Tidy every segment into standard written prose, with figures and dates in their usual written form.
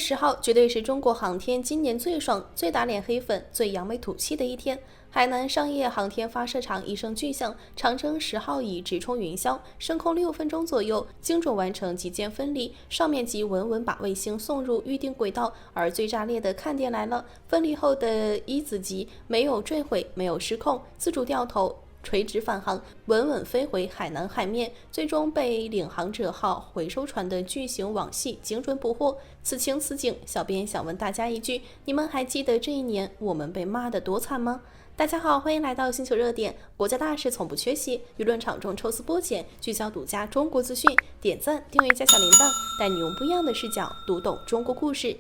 10号绝对是中国航天今年最爽、最打脸黑粉、最扬眉吐气的一天。海南商业航天发射场一声巨响，长征10号乙直冲云霄，升空6分钟左右，精准完成极间分离，上面即稳稳把卫星送入预定轨道。而最炸裂的看点来了，分离后的一子级没有坠毁，没有失控，自主掉头，垂直返航，稳稳飞回海南海面，最终被领航者号回收船的巨型网系精准捕获。此情此景，小编想问大家一句：你们还记得这一年我们被骂得多惨吗？大家好，欢迎来到星球热点，国家大事从不缺席，舆论场中抽丝剥茧，聚焦独家中国资讯，点赞、订阅加小铃铛，带你用不一样的视角读懂中国故事。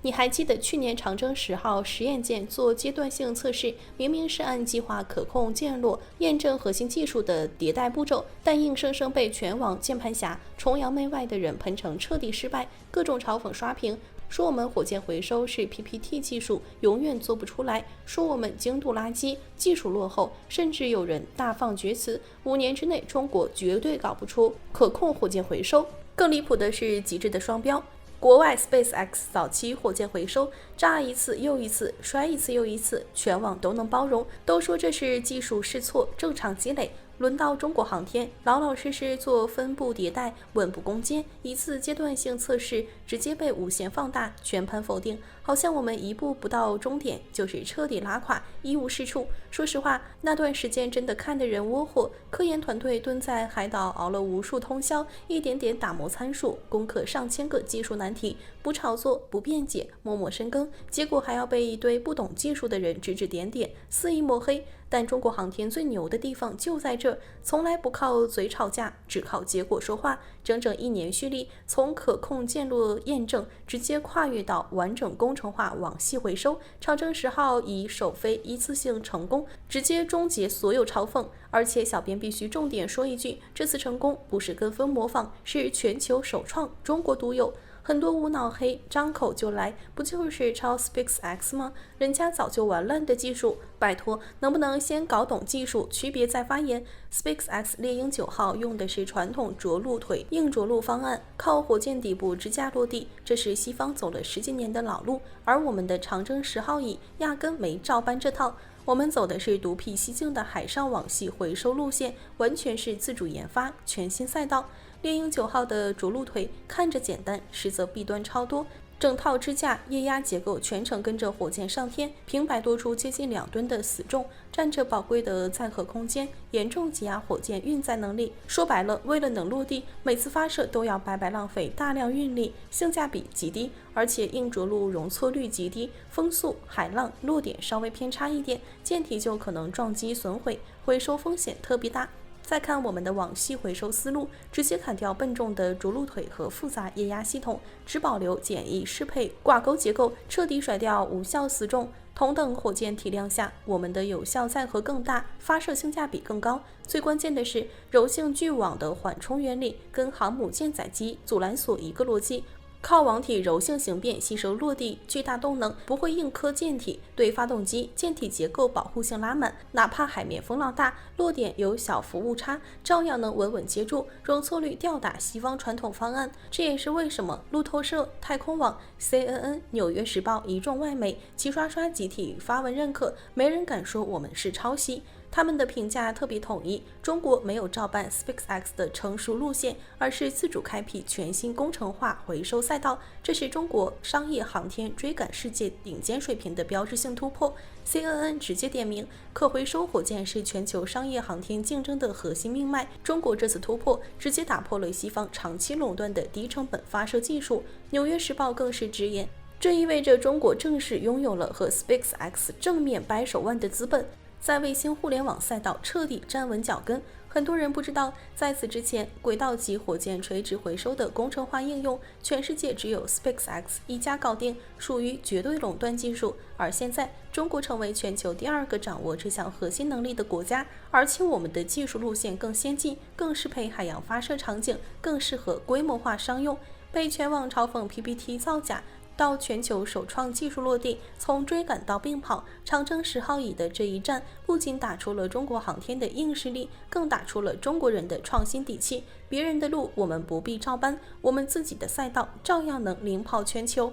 你还记得去年长征10号实验舰做阶段性测试，明明是按计划可控降落、验证核心技术的迭代步骤，但硬生生被全网键盘侠、崇洋媚外的人喷成彻底失败，各种嘲讽刷屏，说我们火箭回收是 PPT 技术，永远做不出来，说我们精度垃圾，技术落后，甚至有人大放厥词，5年之内中国绝对搞不出可控火箭回收。更离谱的是极致的双标。国外 SpaceX 早期火箭回收，炸一次又一次，摔一次又一次，全网都能包容，都说这是技术试错，正常积累。轮到中国航天，老老实实做分步迭代，稳步攻坚，一次阶段性测试直接被无限放大，全盘否定，好像我们一步不到终点就是彻底拉垮，一无是处。说实话，那段时间真的看得人窝火，科研团队蹲在海岛熬了无数通宵，一点点打磨参数，攻克上千个技术难题，不炒作，不辩解，默默深耕，结果还要被一堆不懂技术的人指指点点，肆意抹黑。但中国航天最牛的地方就在这，从来不靠嘴吵架，只靠结果说话。整整1年蓄力，从可控降落验证直接跨越到完整工程化网系回收，长征10号以首飞一次性成功，直接终结所有嘲讽。而且小编必须重点说一句，这次成功不是跟风模仿，是全球首创，中国独有。很多无脑黑张口就来，不就是抄 SpaceX 吗？人家早就玩烂的技术，拜托，能不能先搞懂技术，区别再发言？ SpaceX 猎鹰9号用的是传统着陆腿硬着陆方案，靠火箭底部支架落地，这是西方走了10几年的老路，而我们的长征10号乙压根没照搬这套。我们走的是独辟蹊径的海上网系回收路线，完全是自主研发，全新赛道。猎鹰9号的着陆腿看着简单，实则弊端超多，整套支架液压结构全程跟着火箭上天，平摆多出接近2吨的死重，占着宝贵的载荷空间，严重挤压火箭运载能力。说白了，为了能落地，每次发射都要白白浪费大量运力，性价比极低，而且硬着陆容错率极低，风速、海浪、落点稍微偏差一点，舰体就可能撞击损毁，回收风险特别大。再看我们的网系回收思路，直接砍掉笨重的着陆腿和复杂液压系统，只保留简易适配挂钩结构，彻底甩掉无效死重。同等火箭体量下，我们的有效载荷更大，发射性价比更高。最关键的是，柔性巨网的缓冲原理跟航母舰载机阻拦索一个逻辑。靠网体柔性形变吸收落地巨大动能，不会硬磕舰体，对发动机舰体结构保护性拉满，哪怕海面风浪大，落点有小幅误差，照样能稳稳接住，容错率吊打西方传统方案。这也是为什么路透社、太空网、CNN、纽约时报一众外媒齐刷刷集体发文认可，没人敢说我们是抄袭。他们的评价特别统一，中国没有照搬 SpaceX 的成熟路线，而是自主开辟全新工程化回收赛道，这是中国商业航天追赶世界顶尖水平的标志性突破。CNN 直接点名，可回收火箭是全球商业航天竞争的核心命脉，中国这次突破直接打破了西方长期垄断的低成本发射技术。纽约时报更是直言，这意味着中国正式拥有了和 SpaceX 正面掰手腕的资本，在卫星互联网赛道彻底站稳脚跟。很多人不知道，在此之前，轨道级火箭垂直回收的工程化应用，全世界只有 SpaceX 一家搞定，属于绝对垄断技术。而现在，中国成为全球第2个掌握这项核心能力的国家，而且我们的技术路线更先进，更适配海洋发射场景，更适合规模化商用。被全网嘲讽 PPT 造假，到全球首创技术落地，从追赶到并跑，长征10号乙的这一战不仅打出了中国航天的硬实力，更打出了中国人的创新底气。别人的路我们不必照搬，我们自己的赛道照样能领跑全球。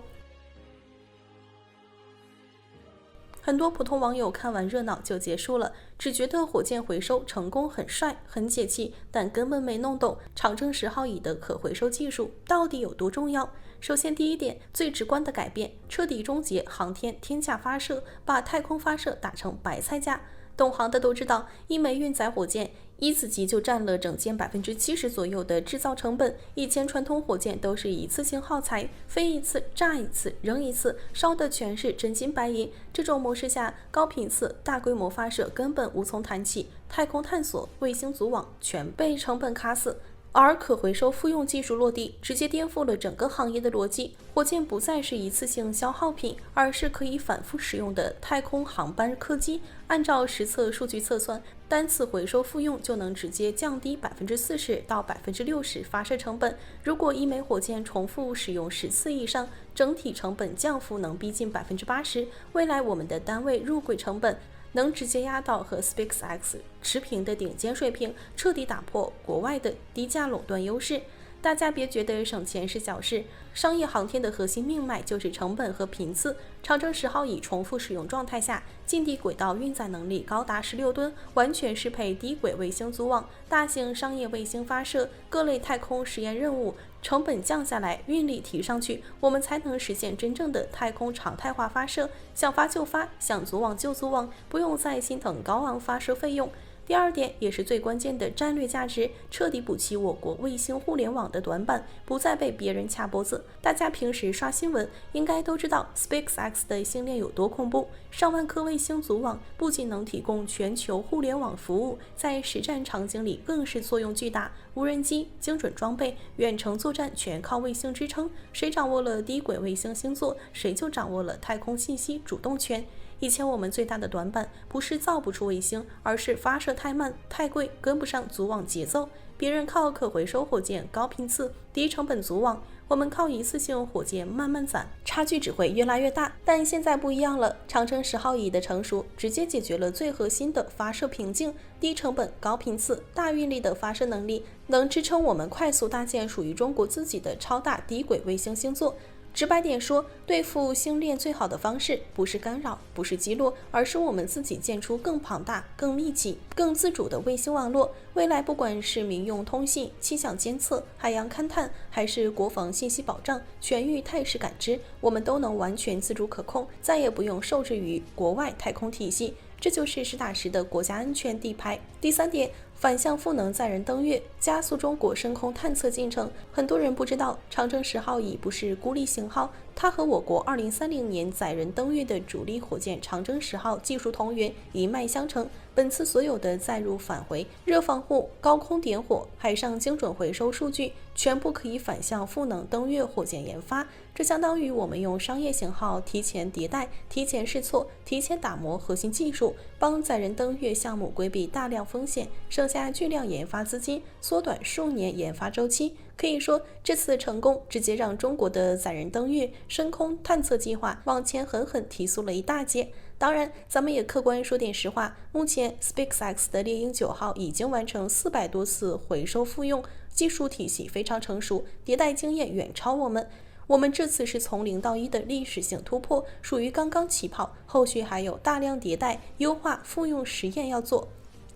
很多普通网友看完热闹就结束了，只觉得火箭回收成功很帅很解气，但根本没弄懂长征10号乙的可回收技术到底有多重要。首先第一点，最直观的改变，彻底终结航天天价发射，把太空发射打成白菜价。懂行的都知道，一枚运载火箭一次级就占了整件70%左右的制造成本。以前传统火箭都是一次性耗材，飞一次炸一次扔一次，烧的全是真金白银。这种模式下，高频次大规模发射根本无从谈起，太空探索、卫星组网全被成本卡死。而可回收复用技术落地，直接颠覆了整个行业的逻辑。火箭不再是一次性消耗品，而是可以反复使用的太空航班客机。按照实测数据测算，单次回收复用就能直接降低40%到60%发射成本。如果一枚火箭重复使用10次以上，整体成本降幅能逼近80%。未来我们的单位入轨成本能直接压到和 SpaceX 持平的顶尖水平，彻底打破国外的低价垄断优势。大家别觉得省钱是小事，商业航天的核心命脉就是成本和频次。长征10号乙重复使用状态下，近地轨道运载能力高达16吨，完全适配低轨卫星组网、大型商业卫星发射、各类太空实验任务。成本降下来，运力提上去，我们才能实现真正的太空常态化发射。想发就发，想组网就组网，不用再心疼高昂发射费用。第二点，也是最关键的战略价值，彻底补齐我国卫星互联网的短板，不再被别人掐脖子。大家平时刷新闻应该都知道 SpaceX 的星链有多恐怖，上万颗卫星组网不仅能提供全球互联网服务，在实战场景里更是作用巨大。无人机、精准装备、远程作战全靠卫星支撑，谁掌握了低轨卫星星座，谁就掌握了太空信息主动权。以前我们最大的短板不是造不出卫星，而是发射太慢太贵，跟不上组网节奏。别人靠可回收火箭高频次低成本组网，我们靠一次性火箭慢慢攒，差距只会越来越大。但现在不一样了，长征10号乙的成熟直接解决了最核心的发射瓶颈，低成本高频次大运力的发射能力能支撑我们快速搭建属于中国自己的超大低轨卫星星座。直白点说，对付星链最好的方式不是干扰，不是击落，而是我们自己建出更庞大、更密集、更自主的卫星网络。未来不管是民用通信、气象监测、海洋勘探，还是国防信息保障、全域态势感知，我们都能完全自主可控，再也不用受制于国外太空体系。这就是实打实的国家安全底牌。第三点，反向赋能载人登月，加速中国深空探测进程。很多人不知道，长征10号乙不是孤立型号，它和我国2030年载人登月的主力火箭长征10号技术同源，一脉相承。本次所有的载入返回、热防护、高空点火、海上精准回收数据，全部可以反向赋能登月火箭研发。这相当于我们用商业型号提前迭代、提前试错、提前打磨核心技术，帮载人登月项目规避大量风险，省下巨量研发资金，缩短数年研发周期。可以说，这次成功直接让中国的载人登月深空探测计划往前狠狠提速了一大截。当然，咱们也客观说点实话，目前 SpaceX 的猎鹰9号已经完成400多次回收复用，技术体系非常成熟，迭代经验远超我们。我们这次是从0到1的历史性突破，属于刚刚起跑，后续还有大量迭代、优化、复用实验要做。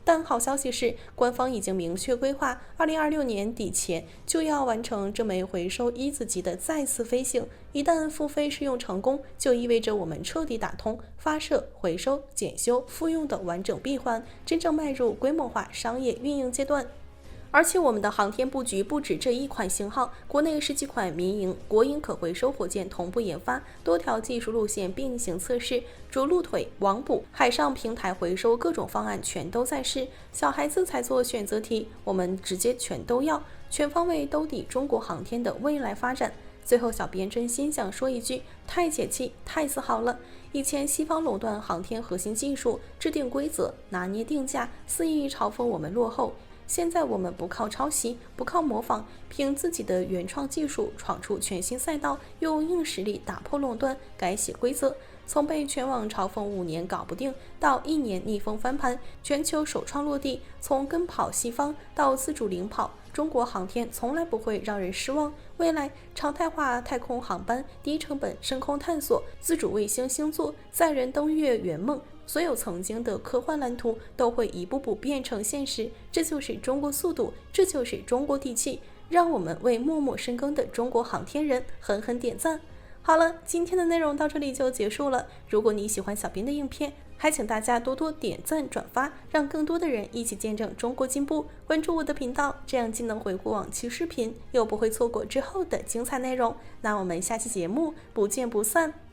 但好消息是，官方已经明确规划，2026年底前就要完成这枚回收1次级的再次飞行。一旦复飞试用成功，就意味着我们彻底打通发射、回收、检修、复用的完整闭环，真正迈入规模化商业运营阶段。而且我们的航天布局不止这一款型号，国内10几款民营、国营可回收火箭同步研发，多条技术路线并行测试，着陆腿、网捕、海上平台回收各种方案全都在试。小孩子才做选择题，我们直接全都要，全方位兜底中国航天的未来发展。最后，小编真心想说一句，太解气，太自豪了！以前西方垄断航天核心技术，制定规则，拿捏定价，肆意嘲讽我们落后。现在我们不靠抄袭，不靠模仿，凭自己的原创技术闯出全新赛道，用硬实力打破垄断，改写规则。从被全网嘲讽5年搞不定，到1年逆风翻盘，全球首创落地，从跟跑西方到自主领跑，中国航天从来不会让人失望。未来常态化太空航班、低成本深空探索、自主卫星星座、载人登月圆梦，所有曾经的科幻蓝图都会一步步变成现实。这就是中国速度，这就是中国底气。让我们为默默深耕的中国航天人狠狠点赞。好了，今天的内容到这里就结束了。如果你喜欢小编的影片，还请大家多多点赞转发，让更多的人一起见证中国进步。关注我的频道，这样既能回顾往期视频，又不会错过之后的精彩内容。那我们下期节目不见不散。